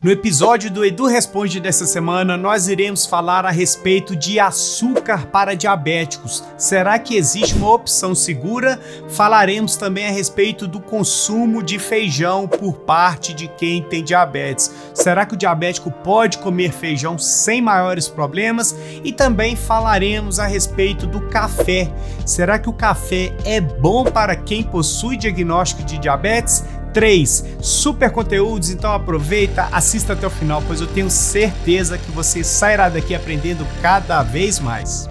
No episódio do Edu Responde dessa semana, nós iremos falar a respeito de açúcar para diabéticos. Será que existe uma opção segura? Falaremos também a respeito do consumo de feijão por parte de quem tem diabetes. Será que o diabético pode comer feijão sem maiores problemas? E também falaremos a respeito do café. Será que o café é bom para quem possui diagnóstico de diabetes? 3 super conteúdos, então aproveita, assista até o final, pois eu tenho certeza que você sairá daqui aprendendo cada vez mais.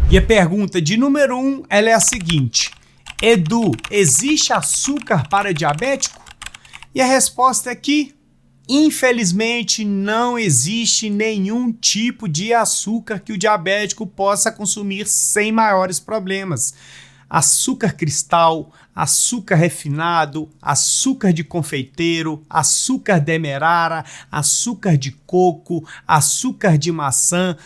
E a pergunta de número 1, ela é a seguinte: Edu, existe açúcar para diabético? E a resposta é que infelizmente, não existe nenhum tipo de açúcar que o diabético possa consumir sem maiores problemas. Açúcar cristal, açúcar refinado, açúcar de confeiteiro, açúcar demerara, açúcar de coco, açúcar de maçã,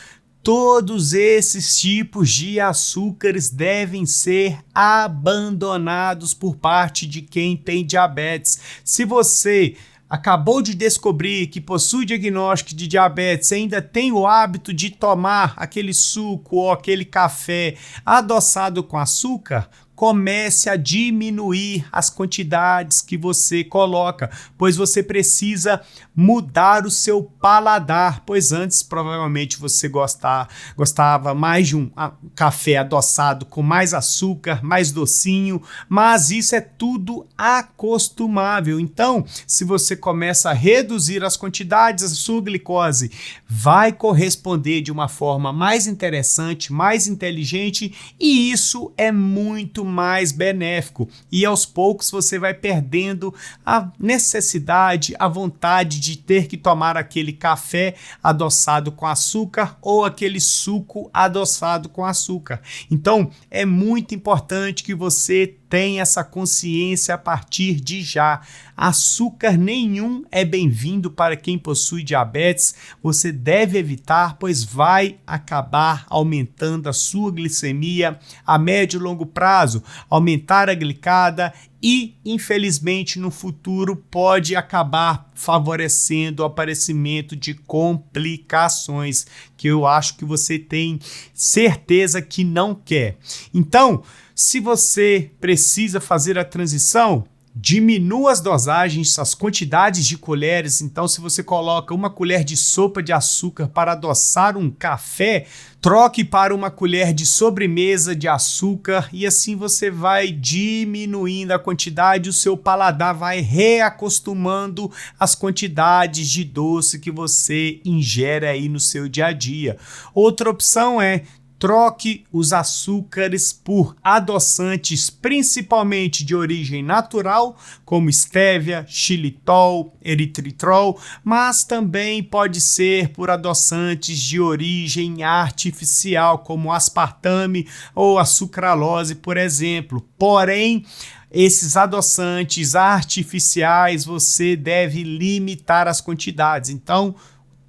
todos esses tipos de açúcares devem ser abandonados por parte de quem tem diabetes. Se você acabou de descobrir que possui diagnóstico de diabetes e ainda tem o hábito de tomar aquele suco ou aquele café adoçado com açúcar, comece a diminuir as quantidades que você coloca, pois você precisa mudar o seu paladar, pois antes provavelmente você gostava mais de um café adoçado com mais açúcar, mais docinho, mas isso é tudo acostumável. Então, se você começa a reduzir as quantidades, a sua glicose vai corresponder de uma forma mais interessante, mais inteligente, e isso é muito mais benéfico, e aos poucos você vai perdendo a necessidade, a vontade de ter que tomar aquele café adoçado com açúcar ou aquele suco adoçado com açúcar. Então, é muito importante que você tenha essa consciência a partir de já. Açúcar nenhum é bem-vindo para quem possui diabetes. Você deve evitar, pois vai acabar aumentando a sua glicemia a médio e longo prazo, aumentar a glicada e, infelizmente, no futuro pode acabar favorecendo o aparecimento de complicações que eu acho que você tem certeza que não quer. Então, se você precisa fazer a transição, diminua as dosagens, as quantidades de colheres. Então, se você coloca uma colher de sopa de açúcar para adoçar um café, troque para uma colher de sobremesa de açúcar e assim você vai diminuindo a quantidade, o seu paladar vai reacostumando as quantidades de doce que você ingere aí no seu dia a dia. Outra opção é: troque os açúcares por adoçantes, principalmente de origem natural, como estévia, xilitol, eritritol, mas também pode ser por adoçantes de origem artificial, como aspartame ou a sucralose, por exemplo. Porém, esses adoçantes artificiais você deve limitar as quantidades. Então,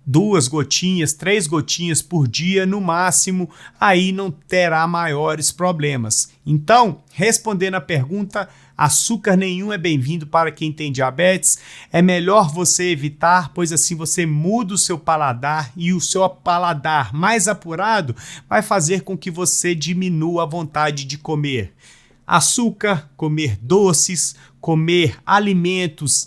2 gotinhas, 3 gotinhas por dia no máximo, aí não terá maiores problemas. Então, respondendo a pergunta, açúcar nenhum é bem-vindo para quem tem diabetes. É melhor você evitar, pois assim você muda o seu paladar e o seu paladar mais apurado vai fazer com que você diminua a vontade de comer açúcar, comer doces, comer alimentos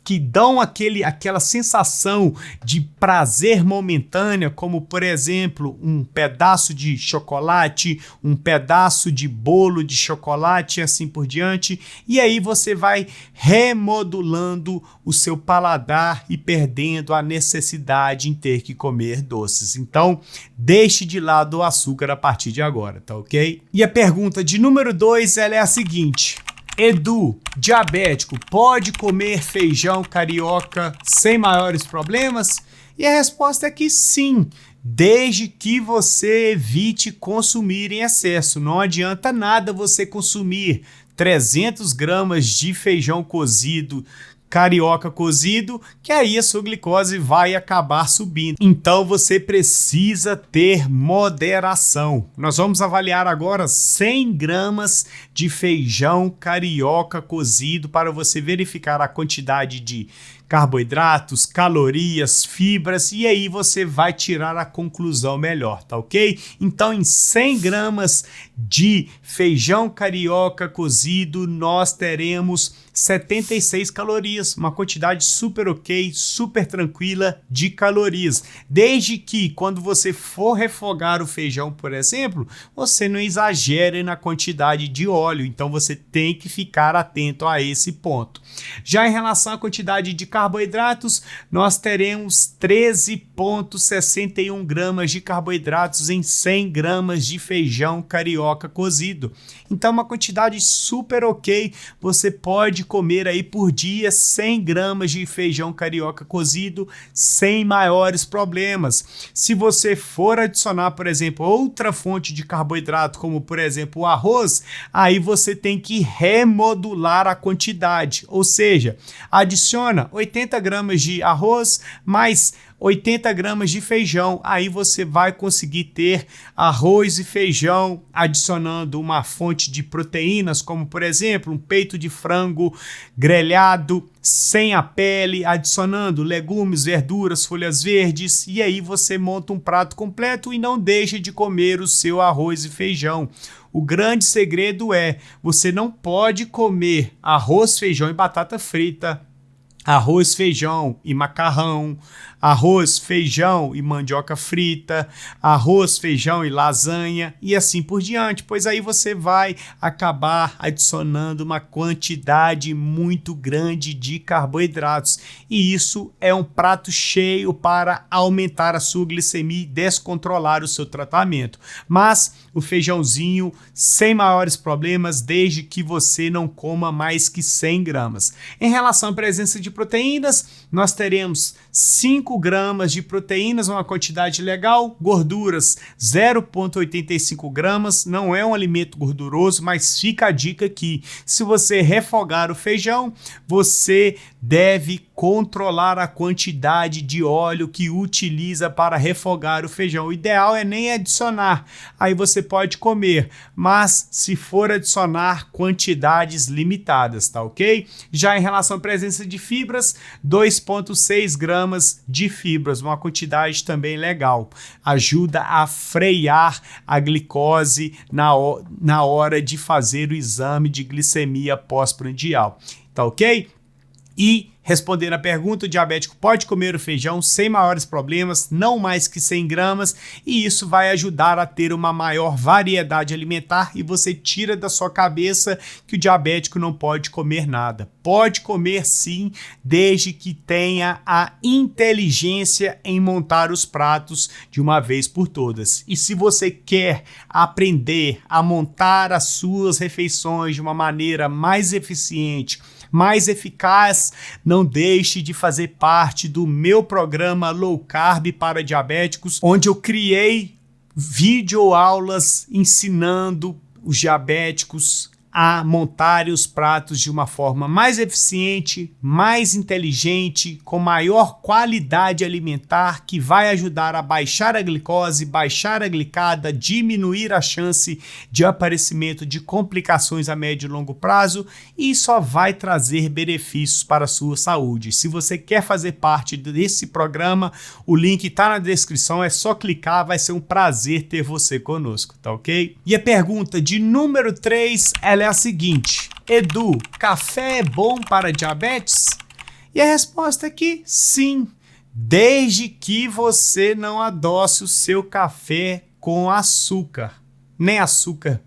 que dão aquela sensação de prazer momentânea, como, por exemplo, um pedaço de chocolate, um pedaço de bolo de chocolate e assim por diante. E aí você vai remodulando o seu paladar e perdendo a necessidade em ter que comer doces. Então, deixe de lado o açúcar a partir de agora, tá ok? E a pergunta de número 2, ela é a seguinte: Edu, diabético, pode comer feijão carioca sem maiores problemas? E a resposta é que sim, desde que você evite consumir em excesso. Não adianta nada você consumir 300 gramas de feijão cozido carioca cozido, que aí a sua glicose vai acabar subindo. Então você precisa ter moderação. Nós vamos avaliar agora 100 gramas de feijão carioca cozido para você verificar a quantidade de carboidratos, calorias, fibras, e aí você vai tirar a conclusão melhor, tá ok? Então, em 100 gramas de feijão carioca cozido, nós teremos 76 calorias, uma quantidade super ok, super tranquila de calorias. Desde que, quando você for refogar o feijão, por exemplo, você não exagere na quantidade de óleo, então você tem que ficar atento a esse ponto. Já em relação à quantidade de carboidratos, nós teremos 13,61 gramas de carboidratos em 100 gramas de feijão carioca cozido. Então, uma quantidade super ok, você pode comer aí por dia 100 gramas de feijão carioca cozido sem maiores problemas. Se você for adicionar, por exemplo, outra fonte de carboidrato, como por exemplo o arroz, aí você tem que remodular a quantidade, ou seja, adiciona 80 gramas de arroz mais 80 gramas de feijão, aí você vai conseguir ter arroz e feijão adicionando uma fonte de proteínas, como por exemplo um peito de frango grelhado, sem a pele, adicionando legumes, verduras, folhas verdes, e aí você monta um prato completo e não deixa de comer o seu arroz e feijão. O grande segredo é, você não pode comer arroz, feijão e batata frita, arroz, feijão e macarrão, arroz, feijão e mandioca frita, arroz, feijão e lasanha e assim por diante, pois aí você vai acabar adicionando uma quantidade muito grande de carboidratos e isso é um prato cheio para aumentar a sua glicemia e descontrolar o seu tratamento. Mas o feijãozinho sem maiores problemas, desde que você não coma mais que 100 gramas. Em relação à presença de proteínas, nós teremos 5 gramas de proteínas, uma quantidade legal, gorduras 0,85 gramas, não é um alimento gorduroso, mas fica a dica aqui, se você refogar o feijão, você deve controlar a quantidade de óleo que utiliza para refogar o feijão. O ideal é nem adicionar, aí você pode comer, mas se for adicionar quantidades limitadas, tá ok? Já em relação à presença de fibras, 2,6 gramas de fibras, uma quantidade também legal. Ajuda a frear a glicose na hora de fazer o exame de glicemia pós-prandial, tá ok? E respondendo a pergunta, o diabético pode comer o feijão sem maiores problemas, não mais que 100 gramas, e isso vai ajudar a ter uma maior variedade alimentar e você tira da sua cabeça que o diabético não pode comer nada. Pode comer sim, desde que tenha a inteligência em montar os pratos de uma vez por todas. E se você quer aprender a montar as suas refeições de uma maneira mais eficiente, mais eficaz, não deixe de fazer parte do meu programa Low Carb para diabéticos, onde eu criei videoaulas ensinando os diabéticos a montarem os pratos de uma forma mais eficiente, mais inteligente, com maior qualidade alimentar, que vai ajudar a baixar a glicose, baixar a glicada, diminuir a chance de aparecimento de complicações a médio e longo prazo e só vai trazer benefícios para a sua saúde. Se você quer fazer parte desse programa, o link está na descrição, é só clicar, vai ser um prazer ter você conosco, tá ok? E a pergunta de número 3, ela é a seguinte: Edu, café é bom para diabetes? E a resposta é que sim, desde que você não adoce o seu café com açúcar, nem açúcar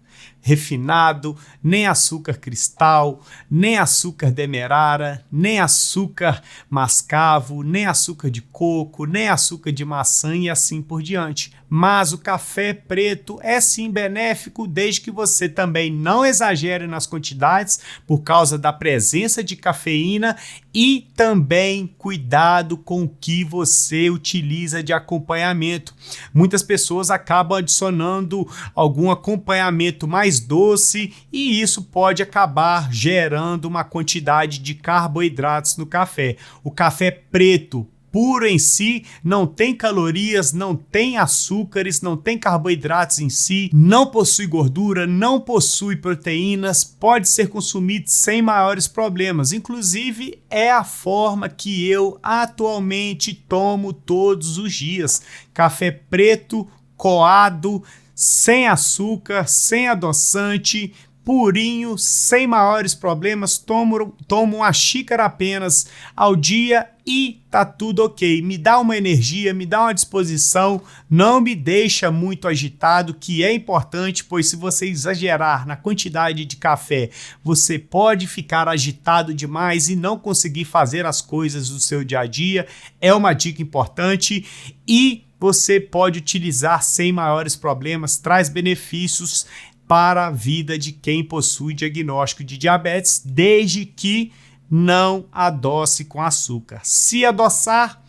refinado, nem açúcar cristal, nem açúcar demerara, nem açúcar mascavo, nem açúcar de coco, nem açúcar de maçã e assim por diante. mas o café preto é sim benéfico, desde que você também não exagere nas quantidades por causa da presença de cafeína e também cuidado com o que você utiliza de acompanhamento. Muitas pessoas acabam adicionando algum acompanhamento mais doce e isso pode acabar gerando uma quantidade de carboidratos no café. O café preto puro em si, não tem calorias, não tem açúcares, não tem carboidratos em si, não possui gordura, não possui proteínas, pode ser consumido sem maiores problemas. Inclusive, é a forma que eu atualmente tomo todos os dias. Café preto, coado, sem açúcar, sem adoçante, purinho, sem maiores problemas, tomo uma xícara apenas ao dia e tá tudo ok. Me dá uma energia, me dá uma disposição, não me deixa muito agitado, que é importante, pois se você exagerar na quantidade de café, você pode ficar agitado demais e não conseguir fazer as coisas do seu dia a dia. É uma dica importante e você pode utilizar sem maiores problemas, traz benefícios para a vida de quem possui diagnóstico de diabetes, desde que não adoce com açúcar. Se adoçar,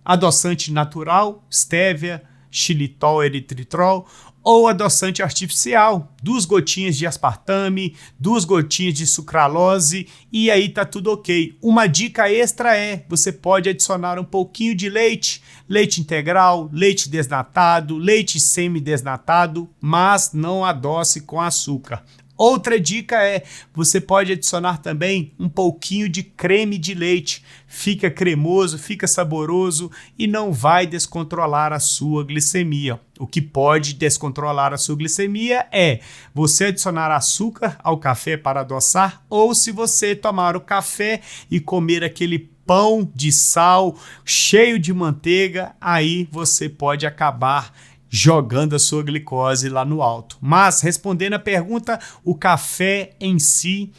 adoçante natural, stevia, xilitol, eritritol, ou adoçante artificial, 2 gotinhas de aspartame, 2 gotinhas de sucralose e aí tá tudo ok. Uma dica extra é, você pode adicionar um pouquinho de leite, leite integral, leite desnatado, leite semi-desnatado, mas não adoce com açúcar. Outra dica é, você pode adicionar também um pouquinho de creme de leite. Fica cremoso, fica saboroso e não vai descontrolar a sua glicemia. O que pode descontrolar a sua glicemia é você adicionar açúcar ao café para adoçar ou se você tomar o café e comer aquele pão de sal cheio de manteiga, aí você pode acabar jogando a sua glicose lá no alto. Mas, respondendo a pergunta, o café em si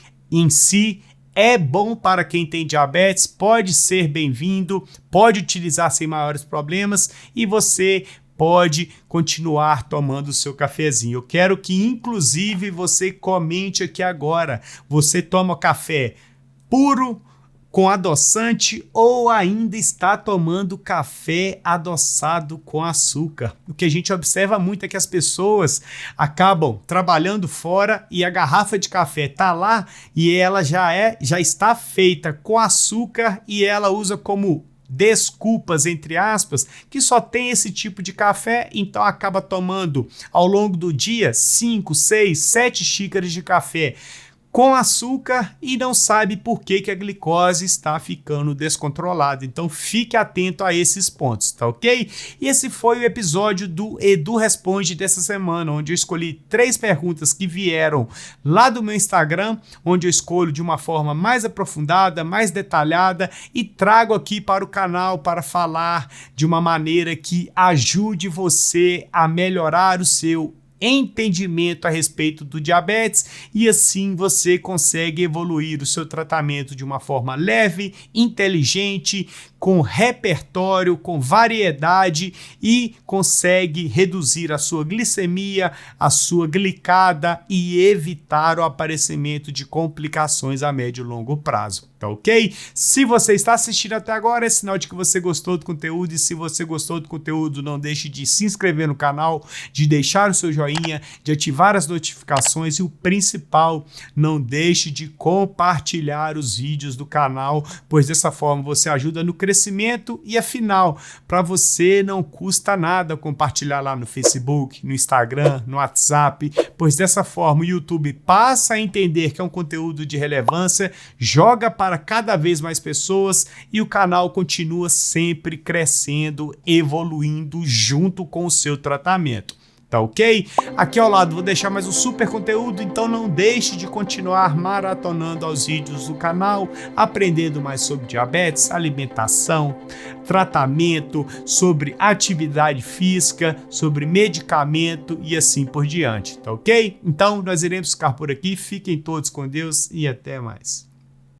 é bom para quem tem diabetes, pode ser bem-vindo, pode utilizar sem maiores problemas e você pode continuar tomando o seu cafezinho. Eu quero que, inclusive, você comente aqui agora. Você toma café puro, com adoçante ou ainda está tomando café adoçado com açúcar? O que a gente observa muito é que as pessoas acabam trabalhando fora e a garrafa de café está lá e ela já está feita com açúcar e ela usa como desculpas, entre aspas, que só tem esse tipo de café, então acaba tomando ao longo do dia 5, 6, 7 xícaras de café com açúcar e não sabe por que a glicose está ficando descontrolada. Então fique atento a esses pontos, tá ok? E esse foi o episódio do Edu Responde dessa semana, onde eu escolhi 3 perguntas que vieram lá do meu Instagram, onde eu escolho de uma forma mais aprofundada, mais detalhada e trago aqui para o canal para falar de uma maneira que ajude você a melhorar o seu entendimento a respeito do diabetes e assim você consegue evoluir o seu tratamento de uma forma leve, inteligente, com repertório, com variedade e consegue reduzir a sua glicemia, a sua glicada e evitar o aparecimento de complicações a médio e longo prazo, tá ok? Se você está assistindo até agora, é sinal de que você gostou do conteúdo e se você gostou do conteúdo, não deixe de se inscrever no canal, de deixar o seu joinha, de ativar as notificações e o principal, não deixe de compartilhar os vídeos do canal, pois dessa forma você ajuda no crescimento e afinal, para você não custa nada compartilhar lá no Facebook, no Instagram, no WhatsApp, pois dessa forma o YouTube passa a entender que é um conteúdo de relevância, joga para cada vez mais pessoas e o canal continua sempre crescendo, evoluindo junto com o seu tratamento. Tá ok? Aqui ao lado vou deixar mais um super conteúdo, então não deixe de continuar maratonando aos vídeos do canal, aprendendo mais sobre diabetes, alimentação, tratamento, sobre atividade física, sobre medicamento e assim por diante, tá ok? Então nós iremos ficar por aqui, fiquem todos com Deus e até mais.